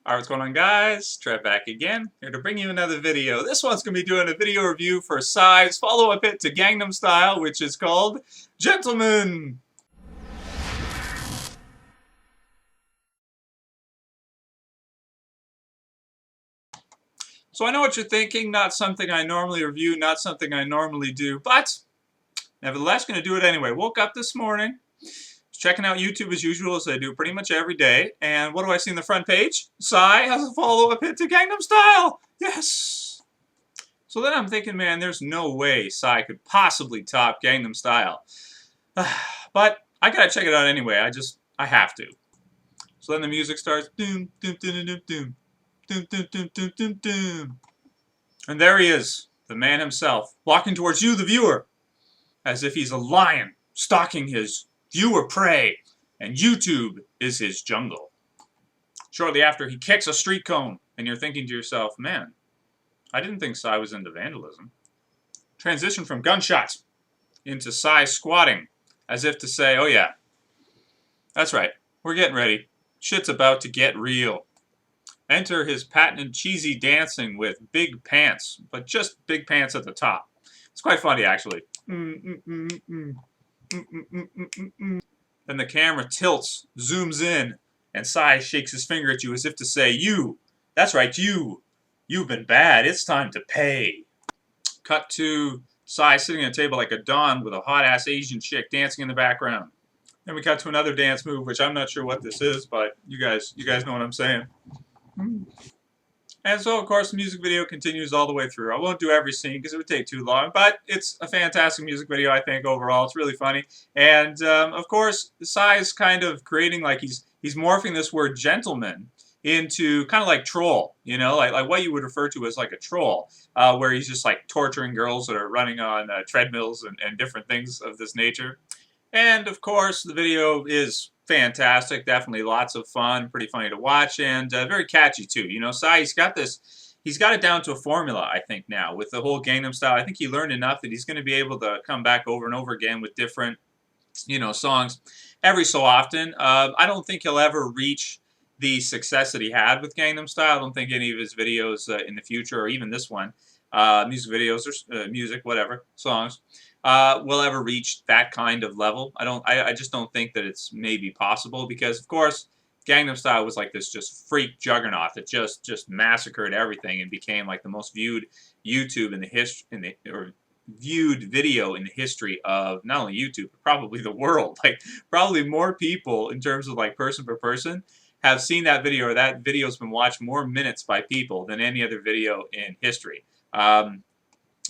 Alright, what's going on, guys? Trev back again, here to bring you another video. This one's going to be doing a video review for PSY's follow-up hit to Gangnam Style, which is called Gentleman. So I know what you're thinking, not something I normally review, not something I normally do, but nevertheless going to do it anyway. Woke up this morning, checking out YouTube as usual, as I do pretty much every day, and what do I see on the front page? PSY has a follow-up hit to Gangnam Style! Yes! So then I'm thinking, man, there's no way PSY could possibly top Gangnam Style. But I gotta check it out anyway, I have to. So then the music starts, doom, doom, doom, doom, doom, doom, doom, doom, doom, doom, doom. And there he is, the man himself, walking towards you, the viewer, as if he's a lion, stalking his viewer prey, and YouTube is his jungle. Shortly after, he kicks a street cone, and you're thinking to yourself, man, I didn't think PSY was into vandalism. Transition from gunshots into PSY squatting, as if to say, oh yeah, that's right, we're getting ready. Shit's about to get real. Enter his patented cheesy dancing with big pants, but just big pants at the top. It's quite funny, actually. Then the camera tilts, zooms in, and PSY shakes his finger at you as if to say, you, that's right, you've been bad, it's time to pay. Cut to PSY sitting at a table like a don with a hot-ass Asian chick dancing in the background. Then we cut to another dance move, which I'm not sure what this is, but you guys know what I'm saying. And so, of course, the music video continues all the way through. I won't do every scene because it would take too long, but it's a fantastic music video, I think, overall. It's really funny. And, of course, PSY is kind of creating, like, he's morphing this word gentleman into kind of like troll, you know, like what you would refer to as like a troll, where he's just, like, torturing girls that are running on treadmills and different things of this nature. And, of course, the video is fantastic, definitely lots of fun, pretty funny to watch, and very catchy, too. You know, PSY, he's got it down to a formula, I think, now, with the whole Gangnam Style. I think he learned enough that he's going to be able to come back over and over again with different, you know, songs every so often. I don't think he'll ever reach the success that he had with Gangnam Style. I don't think any of his videos in the future, or even this one, music videos or music, whatever, songs, will ever reach that kind of level. I just don't think that it's maybe possible because, of course, Gangnam Style was like this just freak juggernaut that just massacred everything and became like the most viewed YouTube in the history or viewed video in the history of not only YouTube but probably the world. Like probably more people in terms of like person per person have seen that video, or that video's been watched more minutes by people than any other video in history.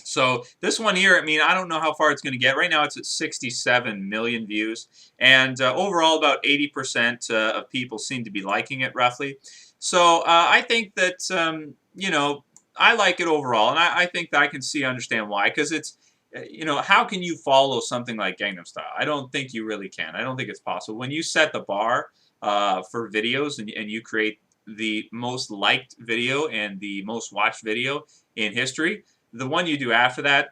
So this one here, I mean, I don't know how far it's going to get. Right now it's at 67 million views. And overall, about 80% of people seem to be liking it, roughly. So I think that, you know, I like it overall. And I think that I can understand why. Because it's, you know, how can you follow something like Gangnam Style? I don't think you really can. I don't think it's possible. When you set the bar for videos and you create the most liked video and the most watched video in history, the one you do after that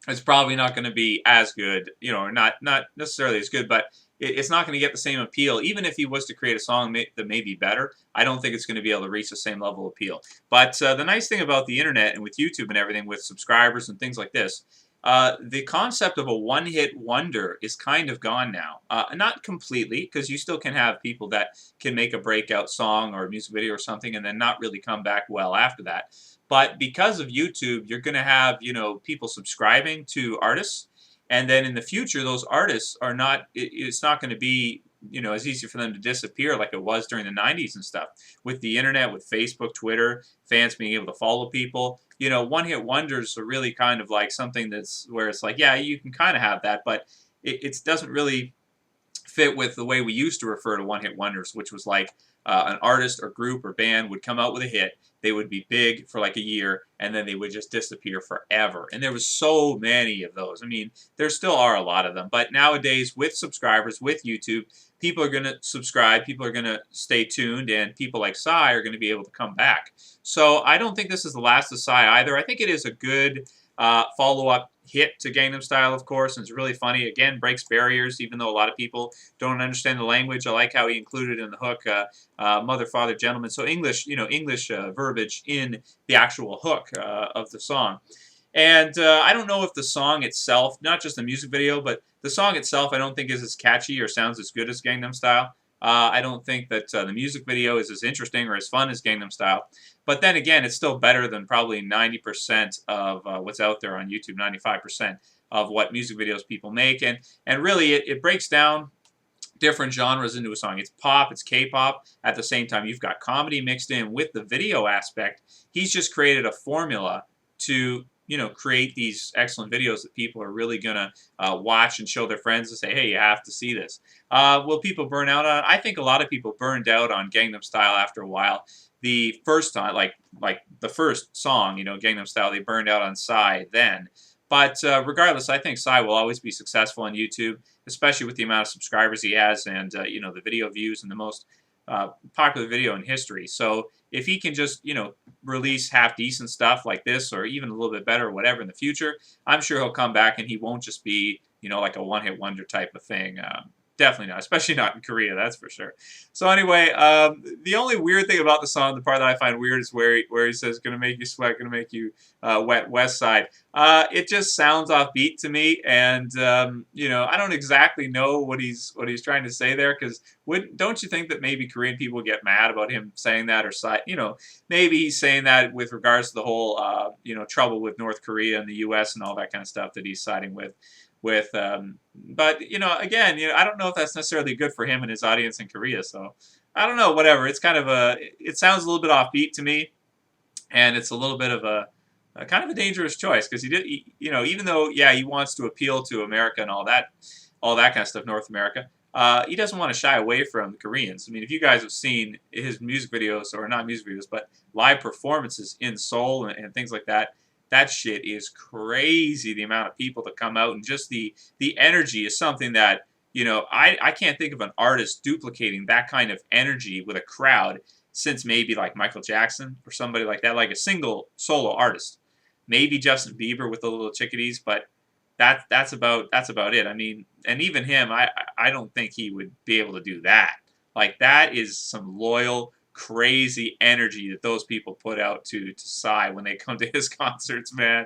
is probably not going to be as good, you know, or not necessarily as good, but it's not going to get the same appeal. Even if he was to create a song that may be better, I don't think it's going to be able to reach the same level of appeal. But the nice thing about the internet and with YouTube and everything, with subscribers and things like this, the concept of a one-hit wonder is kind of gone now. Not completely, because you still can have people that can make a breakout song or a music video or something and then not really come back well after that. But because of YouTube, you're going to have, you know, people subscribing to artists, and then in the future, those artists are not, it's not going to be, you know, as easy for them to disappear like it was during the 90s and stuff. With the internet, with Facebook, Twitter, fans being able to follow people, you know, one-hit wonders are really kind of like something that's where it's like, yeah, you can kind of have that, but it doesn't really fit with the way we used to refer to one-hit wonders, which was like an artist or group or band would come out with a hit, they would be big for like a year, and then they would just disappear forever. And there was so many of those. I mean, there still are a lot of them, but nowadays with subscribers, with YouTube, people are going to subscribe, people are going to stay tuned, and people like PSY are going to be able to come back. So I don't think this is the last of PSY either. I think it is a good follow-up hit to Gangnam Style, of course, and it's really funny. Again, breaks barriers, even though a lot of people don't understand the language. I like how he included in the hook, mother, father, gentleman. So English, English verbiage in the actual hook of the song. And I don't know if the song itself, not just the music video, but the song itself, I don't think is as catchy or sounds as good as Gangnam Style. I don't think that the music video is as interesting or as fun as Gangnam Style. But then again, it's still better than probably 90% of what's out there on YouTube, 95% of what music videos people make. And really, it breaks down different genres into a song. It's pop, it's K-pop. At the same time, you've got comedy mixed in with the video aspect. He's just created a formula to create these excellent videos that people are really going to watch and show their friends and say, hey, you have to see this. Will people burn out on it? I think a lot of people burned out on Gangnam Style after a while. The first time, like the first song, Gangnam Style, they burned out on Psy then. But regardless, I think Psy will always be successful on YouTube, especially with the amount of subscribers he has and, the video views and the most popular video in history. So if he can just, release half-decent stuff like this or even a little bit better or whatever in the future, I'm sure he'll come back and he won't just be, like a one-hit wonder type of thing. Definitely not, especially not in Korea, that's for sure. So anyway, the only weird thing about the song, the part that I find weird is where he says, gonna make you sweat, gonna make you wet West Side. It just sounds offbeat to me, and I don't exactly know what he's trying to say there, because don't you think that maybe Korean people get mad about him saying that, or maybe he's saying that with regards to the whole trouble with North Korea and the U.S. and all that kind of stuff that he's siding with. But again, I don't know if that's necessarily good for him and his audience in Korea. So I don't know, whatever. It's kind of it sounds a little bit offbeat to me, and it's a little bit of a kind of a dangerous choice, because even though he wants to appeal to America and all that kind of stuff, North America, he doesn't want to shy away from the Koreans. I mean, if you guys have seen his music videos, or not music videos, but live performances in Seoul and things like that. That shit is crazy, the amount of people that come out, and just the energy is something that, I can't think of an artist duplicating that kind of energy with a crowd since maybe like Michael Jackson or somebody like that, like a single solo artist. Maybe Justin Bieber with the Little Chickadees, but that's about it. I mean, and even him, I don't think he would be able to do that. Like, that is some loyal, crazy energy that those people put out to Psy when they come to his concerts, man.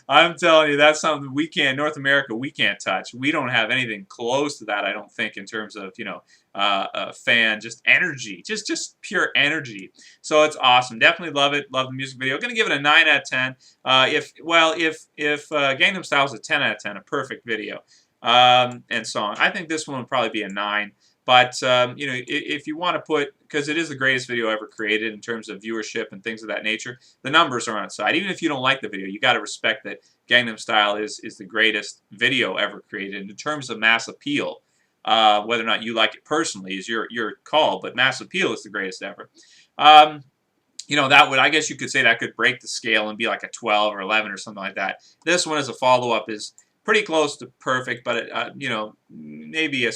I'm telling you, that's something North America, we can't touch. We don't have anything close to that, I don't think, in terms of, fan, just energy, just pure energy. So it's awesome. Definitely love it. Love the music video. Going to give it a 9 out of 10. If Gangnam Style is a 10 out of 10, a perfect video and song, I think this one would probably be a 9. But, if you want to put, because it is the greatest video ever created in terms of viewership and things of that nature, the numbers are on its side. Even if you don't like the video, you got to respect that Gangnam Style is the greatest video ever created. And in terms of mass appeal, whether or not you like it personally is your call, but mass appeal is the greatest ever. I guess you could say that could break the scale and be like a 12 or 11 or something like that. This one as a follow-up is pretty close to perfect, but maybe a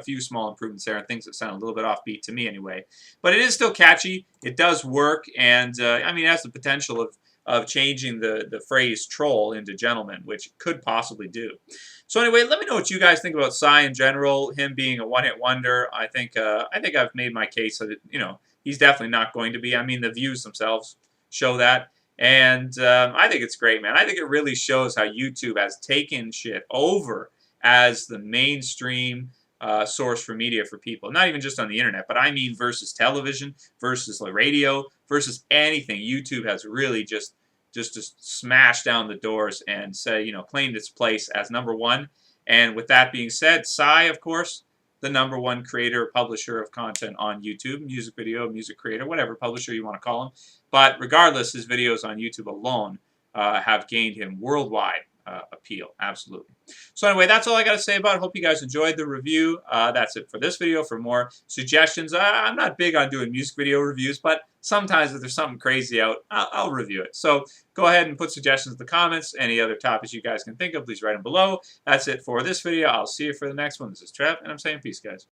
few small improvements there and things that sound a little bit offbeat to me anyway. But it is still catchy. It does work, and it has the potential of changing the phrase troll into gentleman, which it could possibly do. So anyway, let me know what you guys think about Psy in general. Him being a one-hit wonder, I think I've made my case that he's definitely not going to be. I mean, the views themselves show that. And I think it's great, man. I think it really shows how YouTube has taken shit over as the mainstream source for media for people. Not even just on the internet, but I mean versus television, versus the radio, versus anything. YouTube has really just smashed down the doors and claimed its place as #1. And with that being said, Psy, of course, the #1 creator, publisher of content on YouTube, music video, music creator, whatever publisher you want to call him. But regardless, his videos on YouTube alone have gained him worldwide appeal. Absolutely. So anyway, that's all I got to say about it. Hope you guys enjoyed the review. That's it for this video. For more suggestions, I'm not big on doing music video reviews, but sometimes if there's something crazy out, I'll review it. So go ahead and put suggestions in the comments. Any other topics you guys can think of, please write them below. That's it for this video. I'll see you for the next one. This is Trev, and I'm saying peace, guys.